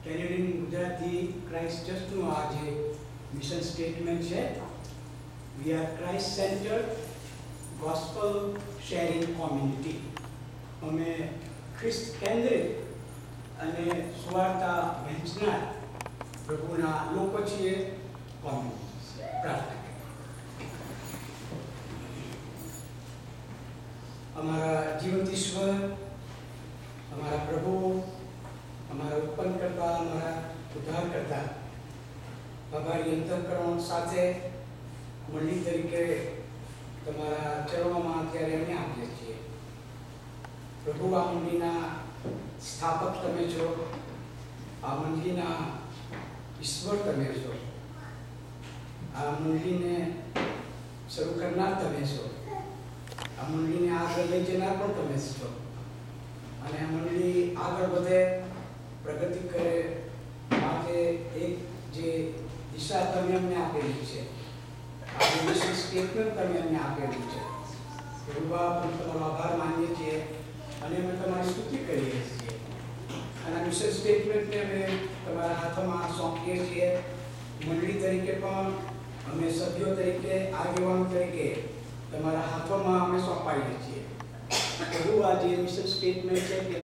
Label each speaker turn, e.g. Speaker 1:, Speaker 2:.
Speaker 1: Canadian Gujarati Christ ચર્ચનું આ જે mission statement છે, we are Christ centred gospel sharing community. અમે ખ્રિસ્ત કેન્દ્રિત અને સુવાર્તા વહેંચનાર પ્રભુના લોકો છીએ. પ્રાર્થના અમારા જીવંત ઈશ્વર, અમારા પ્રભુ, અમારા ઉત્પન્ન કરતા, અમારા ઉદ્ધાર કરતા, આભારી અંતઃકરણ સાથે મંડળી તરીકે તમારા ચરણોમાં અત્યારે અમે આપીએ છીએ. પ્રભુ, આ મંડળીના સ્થાપક તમે છો, આ મંડળીના ઈશ્વર તમે છો, આ મંડળીને શરૂ કરનાર તમે છો, આ મંડળીને આગળ લઈ જનાર પણ તમે છો, અને આ મંડળી આગળ વધે, પ્રગતિ કરે માટે એક જે દિશા તમે અમને આપેલી છે, આ મિશન સ્ટેટમેન્ટ તમે અમને આપેલું છે, પ્રભુ આપણે તમારો આભાર માનીએ છીએ અને અમે તમારી સ્તુતિ કરીએ છીએ. અને આ મિશન સ્ટેટમેન્ટને અમે તમારા હાથમાં સોંપીએ છીએ. મંડળી તરીકે પણ અમે સભ્યો તરીકે, આગેવાનો તરીકે તમારા હાથોમાં અમે સોંપાઈએ છીએ. પ્રભુ, આ જે મિશન સ્ટેટમેન્ટ છે